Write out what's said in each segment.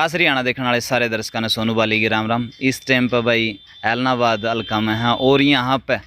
खास हरियाणा देखने वाले सारे दर्शकों ने सोनू बाली की राम राम। इस टाइम पर भाई ऐलनाबाद हल्का में है और यहाँ पे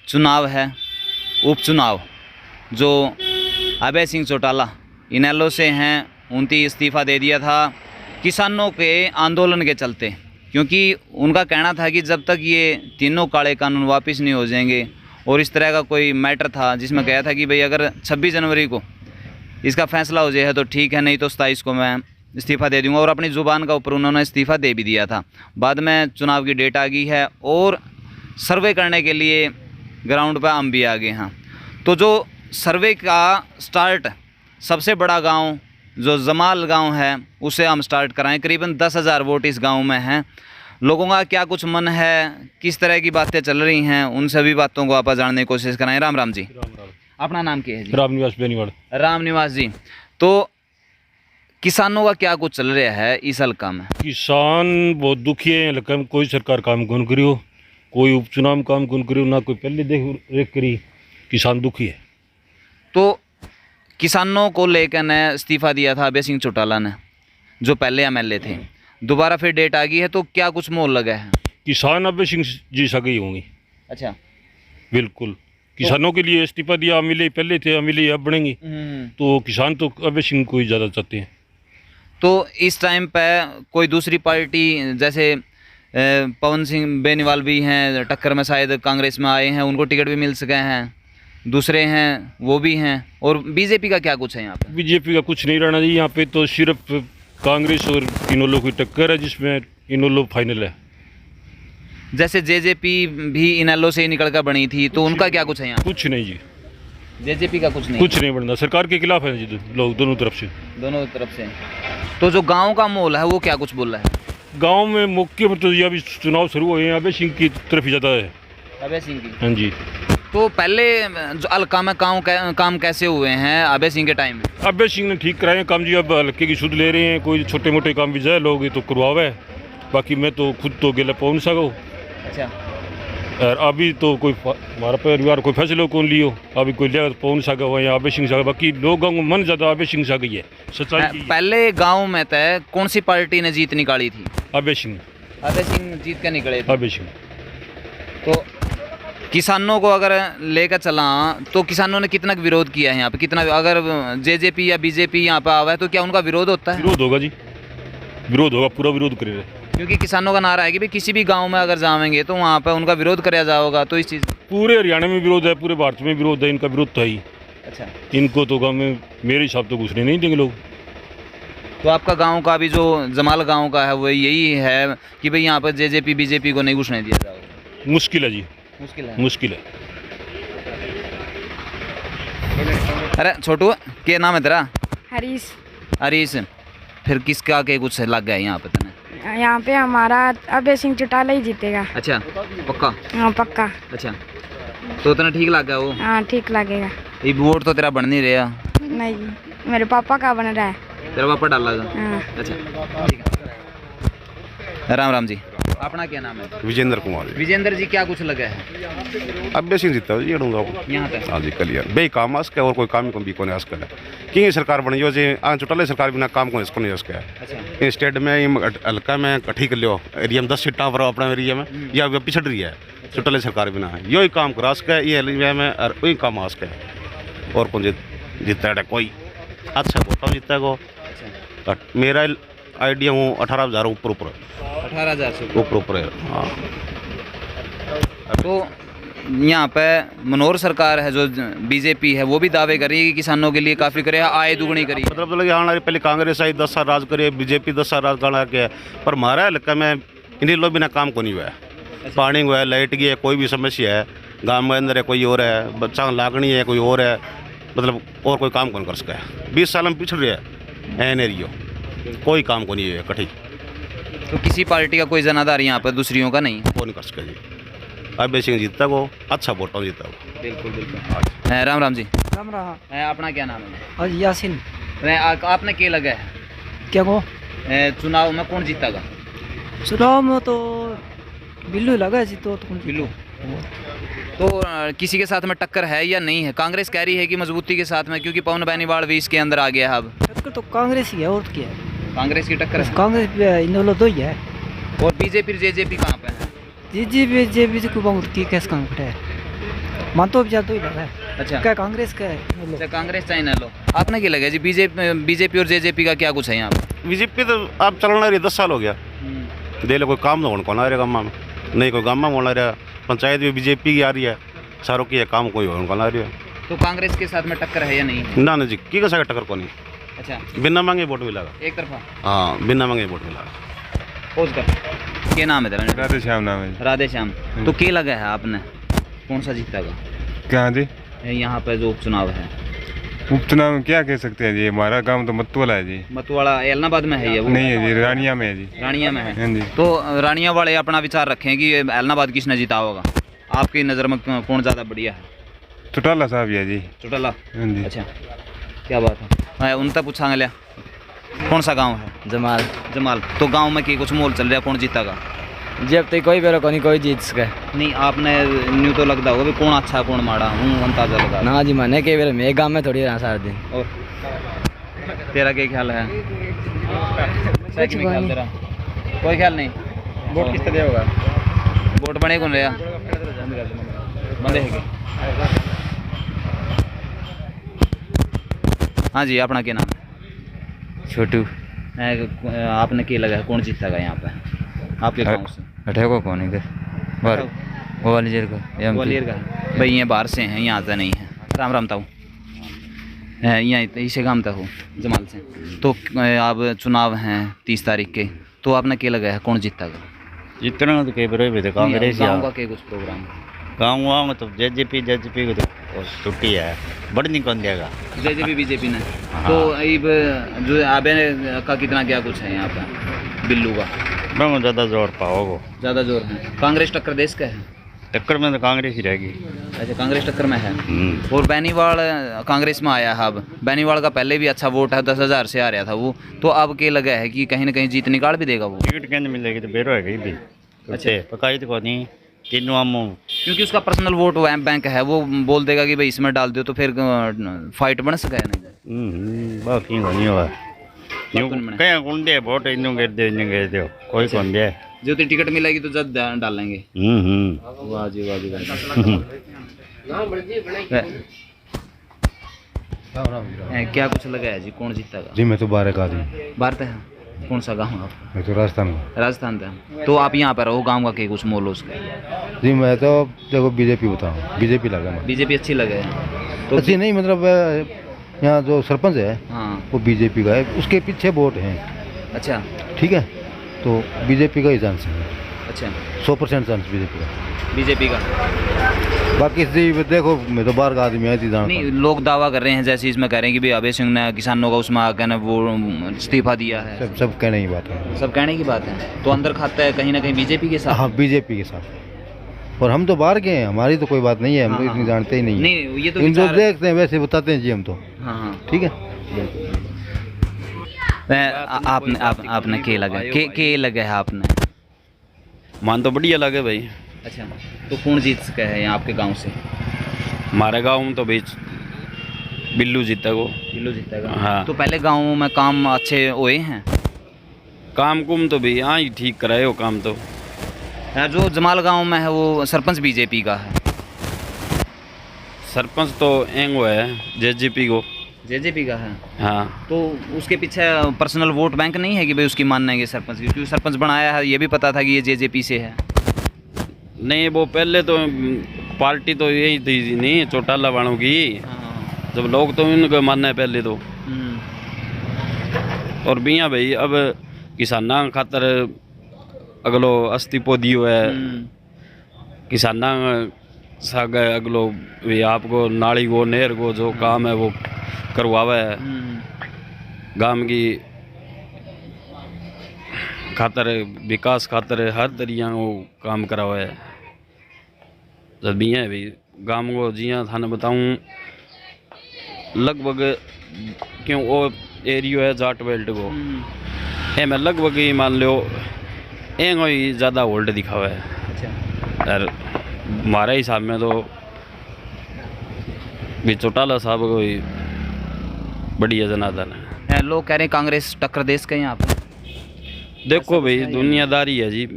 चुनाव है, उपचुनाव। जो अभय सिंह चौटाला इनेलो से हैं, उनकी इस्तीफ़ा दे दिया था किसानों के आंदोलन के चलते, क्योंकि उनका कहना था कि जब तक ये तीनों काले कानून वापस नहीं हो जाएंगे, और इस तरह का कोई मैटर था जिसमें कहा था कि भाई अगर 26 जनवरी को इसका फैसला हो जाए तो ठीक है, नहीं तो 27 को मैं इस्तीफ़ा दे दूंगा। और अपनी ज़ुबान का ऊपर उन्होंने इस्तीफ़ा दे भी दिया था। बाद में चुनाव की डेट आ गई है और सर्वे करने के लिए ग्राउंड पर हम भी आ गए हैं। तो जो सर्वे का स्टार्ट सबसे बड़ा गांव जो जमाल गांव है उसे हम स्टार्ट कराएं। करीबन 10,000 वोट इस गांव में हैं। लोगों का क्या कुछ मन है, किस तरह की बातें चल रही हैं, उन सभी बातों को आप जानने की कोशिश कराएं। राम राम जी। राम राम। अपना नाम क्या है जी? राम निवास बेनीवाल। राम निवास जी। तो किसानों का क्या कुछ चल रहा है इस हल्का में? किसान बहुत दुखी है। हल्का में कोई सरकार काम कौन करियो, कोई उपचुनाव में काम कौन करियो, ना कोई पहले देख रेख करी। किसान दुखी है। तो किसानों को लेकर ने इस्तीफ़ा दिया था अभय सिंह चौटाला ने, जो पहले एमएलए थे। दोबारा फिर डेट आ गई है, तो क्या कुछ मोल लगा है? किसान अभय सिंह जी सगे होंगे। अच्छा, बिल्कुल। किसानों के लिए इस्तीफा दिया, अमिले पहले थे, अमिले अब बढ़ेंगे। तो किसान तो अभय सिंह को ही ज़्यादा चाहते हैं। तो इस टाइम पे कोई दूसरी पार्टी जैसे पवन सिंह बेनीवाल भी हैं, टक्कर में शायद कांग्रेस में आए हैं, उनको टिकट भी मिल सके हैं, दूसरे हैं वो भी हैं, और बीजेपी का क्या कुछ है यहाँ पे? बीजेपी का कुछ नहीं रहना चाहिए यहाँ पे, तो सिर्फ कांग्रेस और इनेलो की टक्कर है, जिसमें इनेलो फाइनल है। जैसे जेजेपी भी इनेलो से ही निकल कर बनी थी, तो उनका क्या कुछ है यहाँ? कुछ नहीं जी, जेजेपी का कुछ नहीं, कुछ नहीं बनना। सरकार के खिलाफ है जी लोग, दोनों तरफ से। दोनों तरफ से। तो जो गांव का माहौल है वो क्या कुछ बोल रहा है? गांव में मौके पर तो ये अभी चुनाव शुरू हुए हैं, अभय सिंह की तरफ ज़्यादा है। अभय सिंह की? हाँ जी। तो पहले जो हल्का में काम कैसे हुए हैं अभय सिंह के टाइम में? अभय सिंह ने ठीक कराए हैं काम जी। अब हल्के की सुध ले रहे हैं, कोई छोटे मोटे काम भी जाए लोग तो करवावे। बाकी मैं तो खुद तो गेला पहुँच सको। अच्छा। और अभी तो कोई हमारा परिवार कोई फैसला कौन लियो, अभी कोई लिया पहुँच सका हुआ या अभय सिंह सका। बाकी लोगों को मन ज़्यादा अभय सिंह सका ही है, सच्चाई। पहले गाँव में तय कौन सी पार्टी ने जीत निकाली थी? अभय सिंह। अभय सिंह जीत के निकले थे। अभय सिंह। तो किसानों को अगर लेकर चला तो किसानों ने कितना विरोध किया है यहाँ पे? कितना, अगर जेजेपी या बीजेपी यहाँ पे आवा है तो क्या उनका विरोध होता है? विरोध होगा जी, विरोध होगा, पूरा विरोध करेगा। क्योंकि किसानों का नारा है कि भाई किसी भी गांव में अगर जाएंगे तो वहाँ पे उनका विरोध कराया जाएगा। तो इस चीज़ पूरे हरियाणा में विरोध है, पूरे भारत में विरोध है, इनका विरोध तो है ही। अच्छा। इनको तो गाँव में मेरे हिसाब तो घुसने नहीं देंगे लोग। तो आपका गांव का भी जो जमाल गांव का है वो यही है कि भाई यहाँ पर जेजेपी बीजेपी को नहीं घुसने दिया जाएगा? मुश्किल है जी, मुश्किल है, मुश्किल है। अरे छोटू, क्या नाम है तेरा? हरीश। हरीश। फिर किसका के कुछ लग गया यहाँ पे तने? यहाँ पे हमारा अभय सिंह चौटाला ही जीतेगा। अच्छा, पक्का? हाँ पक्का। अच्छा, तो इतना ठीक लग गया वो? हाँ ठीक लगेगा। ये वोट तो तेरा बन नहीं रहा? नहीं, मेरे पापा का बन रहा है। तेरा पापा डाला था? हाँ। अच्छा, ठीक है। राम राम जी। अपना क्या नाम है? विजेंद्र कुमार। विजेंद्र जी, क्या कुछ लगा है अभय सिंह जीता जी यहाँ पे? हाँ जी, क्लियर बे काम आस और कोई काम भी कोने आस करे कि सरकार बनी हो जी। चौटाला सरकार बिना काम को इसको नहीं उसका है। स्टेट में हल्का में कठी कर लियो, एरिया में 10 सीटा पर अपना एरिया में या पिछड़ रही है। चौटाला सरकार बिना है यही काम करा सके ये एरिया में, और वही काम आ सके। और कौन जीता है? कोई अच्छा वोटा जीता को मेरा आइडिया हूँ 18,000 ऊपर ऊपर 18,000 से ऊपर है। हाँ। तो यहाँ पे मनोहर सरकार है जो बीजेपी है वो भी दावे कर रही है कि किसानों के लिए काफ़ी करे, आय दुगनी करी। मतलब लगे हाँ पहले कांग्रेस आई 10 साल राज करे, बीजेपी 10 साल राज करना के, पर हमारा इलाका में इन्हीं लोग बिना काम को नहीं हुआ है। पानी हुआ है, लाइट की है, कोई भी समस्या है गाँव में अंदर है, कोई और है, बच्चा लागनी है, कोई और है, मतलब और कोई काम कौन कर सका है। 20 साल में पिछड़ रहे हैं एन एरियो, कोई काम को नहीं है कठी। तो किसी पार्टी का कोई जनाधार यहाँ पर दूसरियों का नहीं? कौन कर सके जी। अभय सिंह जीतता को अच्छा वोटा जीता को। बिल्कुल बिल्कुल। राम राम जी। राम रहा। अपना क्या नाम है? और यासिन। आपने क्या लगा है क्या को चुनाव में कौन जीतेगा? चुनाव में तो बिल्लू लगा जी। तो बिल्लू। तो किसी के साथ में टक्कर है या नहीं है? कांग्रेस कह रही है कि मजबूती के साथ में, क्योंकि पवन बेनीवाल भी इसके अंदर आ गया है अब। टक्कर तो कांग्रेस ही है, और क्या है? कांग्रेस की टक्कर है कांग्रेस पे इन लोग दो ही है और बीजेपी जेजेपी कहाँ पे है? जेबी को बहुत की कैसे काम करे मन तो भी तो ही लगा है अच्छा क्या कांग्रेस का है इन लोग। अच्छा कांग्रेस चाहे ना लो आपने क्या लगा जी बीजेपी और जेजेपी का क्या कुछ है यहाँ पे? बीजेपी तो अब चलना रही 10 साल हो गया दे लो कोई काम तो होने कौन आ रहा गाँव में नहीं कोई गाँव में होना रहा पंचायत भी बीजेपी की आ रही है सारों की है काम कोई होने कौन आ रही है तो कांग्रेस के साथ में टक्कर है या नहीं? ना जी की कैसा टक्कर को नहीं अच्छा बिना मांगे वोट मिलेगा एक तरफा हाँ बिना मांगे वोट मिलेगा खोज कर क्या नाम है तेरा? राधे श्याम नाम है राधे श्याम तो क्या लगा है आपने कौन सा जीतेगा क्या जी यहाँ पे जो उपचुनाव है? उपचुनाव में क्या कह सकते हैं जी हमारा गांव तो मतवाला है जी मतवाड़ा एलनाबाद में है ये वो? नहीं है जी रानिया में है जी रानिया में है। हाँ जी तो रानिया वाले अपना विचार रखें कि एलनाबाद किसने जीता होगा आपकी नज़र में कौन ज़्यादा बढ़िया है? चौटाला साहब ही है जी चौटाला। हाँ जी अच्छा क्या बात है मैं उनसे पूछा लिया कौन सा गांव है? जमाल जमाल। तो गांव में की कुछ मोल चल रहा है कौन जीतेगा? जब तक कोई बेरो कोई जीत सके नहीं आपने न्यू तो लगता होगा भी कौन अच्छा है कौन माड़ा हूँ अंदाजा लगा ना जी मैंने कई बेर मैं गाँव में थोड़ी रहा सारा दिन और तेरा क्या ख्याल है? सच में ख्याल तेरा कोई ख्याल नहीं वोट किस तरह होगा वोट बने कौन रहा बंदे है हाँ जी अपना क्या नाम है? छोटू आपने क्या लगा है कौन जीतेगा यहाँ पे आपके गांव से? अठे को कौन है बाहर ग्वालियर का ग्वालियर का है भाई ये बाहर से हैं यहाँ से नहीं है। राम राम ताऊ यहाँ इसे काम था हो जमाल से। तो अब चुनाव हैं 30 तारीख के तो आपने क्या लगा है कौन जीतेगा? जितना तो कई बार कांग्रेस गाँव का क्या कुछ प्रोग्राम? गाँव में तो जेजेपी को तो छुट्टी है बड़ नहीं कौन देगा जेजेपी बीजेपी ने तो अब जो आबे का कितना क्या कुछ है यहाँ पे बिल्लू का मैं ज़्यादा जोर पाओगे ज़्यादा जोर है? कांग्रेस टक्कर देश का है? टक्कर में तो कांग्रेस ही रहेगी। अच्छा कांग्रेस टक्कर में है। और बेनीवाल कांग्रेस में आया है अब बेनीवाल का पहले भी अच्छा वोट है 10,000 से आ रहा था वो तो अब क्या लगा है कि कहीं ना कहीं जीत निकाल भी देगा वो? टिकट कहने मिलेगी तो बेरो है भी अच्छा पकाई तो नहीं तीनों हम क्योंकि उसका पर्सनल वोट बैंक है वो बोल देगा कि भाई इसमें डाल दो तो फिर फाइट बन सके नहीं बाकी नहीं हुआ कहीं कौन दे वोट इन गिर दो कोई कौन दे जो तो टिकट मिलेगी तो जब डालेंगे। वाह जी वाह जी क्या कुछ लगा है जी कौन जीतेगा? जी मैं तो बारह का आदमी भारत है। कौन सा गाँव है आपका? मैं तो राजस्थान का। राजस्थान का। तो आप यहाँ पर रहो गाँव का क्या कुछ मोल उसका? जी मैं तो देखो बीजेपी बताऊँ बीजेपी लगा मैं बीजेपी अच्छी लगे है तो अच्छी नहीं मतलब यहाँ जो सरपंच है हाँ वो बीजेपी का है उसके पीछे वोट हैं अच्छा ठीक है तो बीजेपी का ही चांस है अच्छा 100% चांस बीजेपी का। बाकी जी देखो मैं तो बाहर का आदमी है नहीं लोग दावा कर रहे हैं जैसे इसमें कह रहे हैं कि भाई अभय सिंह ने किसानों का उसमें आकर ने वो इस्तीफा दिया है। सब कहने की बात है सब कहने की बात है तो अंदर खाता है कहीं ना कहीं बीजेपी के साथ। हाँ बीजेपी के साथ और हम तो बाहर के हैं हमारी तो कोई बात नहीं है हम तो इतनी जानते ही नहीं नहीं ये तो इन जो देखते हैं वैसे बताते हैं जी हम तो हाँ ठीक है। आपने के लगा के लगा है आपने? मान तो बढ़िया लगे भाई। अच्छा तो कौन जीत सका है यहाँ आपके गांव से? हमारे गांव में तो बीच बिल्लू जीतेगा। बिल्लू जीतेगा हाँ। तो पहले गांव में काम अच्छे हुए हैं? काम कुम तो भी हाँ ही ठीक कराए हो काम तो। जो जमाल गांव में है वो सरपंच बीजेपी का है। सरपंच तो एंग वो है जेजेपी को। जेजेपी का है हाँ। तो उसके पीछे पर्सनल वोट बैंक नहीं है कि भाई उसकी मानना है कि सरपंच की क्योंकि सरपंच बनाया है ये भी पता था कि ये जेजेपी से है। नहीं वो पहले तो पार्टी तो यही थी नहीं चौटाला वालों की जब लोग तो इनको मानना है पहले तो। और बिया भाई अब किसाना खातर अगलो अस्तीफो दियो है किसाना साग अगलो भी आपको नाली को नहर को जो काम है वो करवावे है गांव की खातर विकास खातर हर तरीका वो काम करावा है। जब भी है भाई गांव को जिया थाने बताऊं लगभग क्यों वो एरिया है जाट बेल्ट को ए मैं लगभग ही मान लो एंग ही ज़्यादा होल्ड दिखावा है। यार हमारे हिसाब में तो भी चौटाला साहब को ही बढ़िया जनार्दन लोग कह रहे हैं कांग्रेस टक्कर दे सके यहाँ पे। देखो भाई दुनियादारी है जी,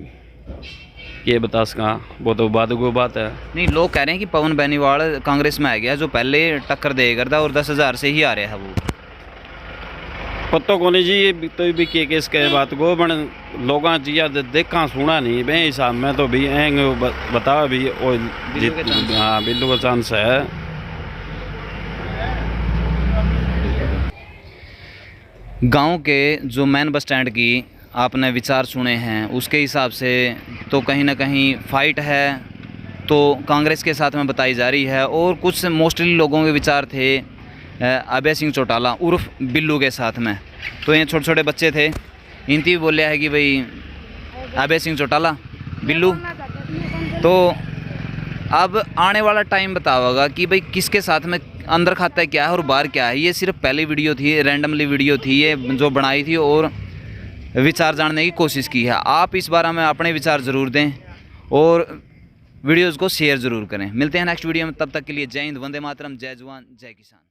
ये बता सका, वो तो बात को बात है। नहीं, लोग कह रहे हैं कि पवन बेनीवाल कांग्रेस में आ गया, जो पहले टक्कर दे करता और 10,000 से ही आ रहा है वो। पत्तो को नहीं जी, ये तो भी के केस के बात को बन लोग जिया देखा सुना नहीं बे हिसाब में तो भी एंग बता भी वो हाँ बिल्लू का चांस है। गांव के जो मेन बस स्टैंड की आपने विचार सुने हैं, उसके हिसाब से तो कहीं ना कहीं फाइट है तो कांग्रेस के साथ में बताई जा रही है। और कुछ मोस्टली लोगों के विचार थे अभय सिंह चौटाला उर्फ बिल्लू के साथ में। तो ये छोटे छोटे बच्चे थे, इनती भी बोलिया है कि भाई अभय सिंह चौटाला बिल्लू। तो अब आने वाला टाइम बताओगा कि भाई किसके साथ में अंदर खाता है क्या है और बाहर क्या है। ये सिर्फ पहली वीडियो थी, रैंडमली वीडियो थी ये जो बनाई थी और विचार जानने की कोशिश की है। आप इस बारे में अपने विचार ज़रूर दें और वीडियोज़ को शेयर ज़रूर करें। मिलते हैं नेक्स्ट वीडियो में, तब तक के लिए जय हिंद, वंदे मातरम, जय जवान जय किसान।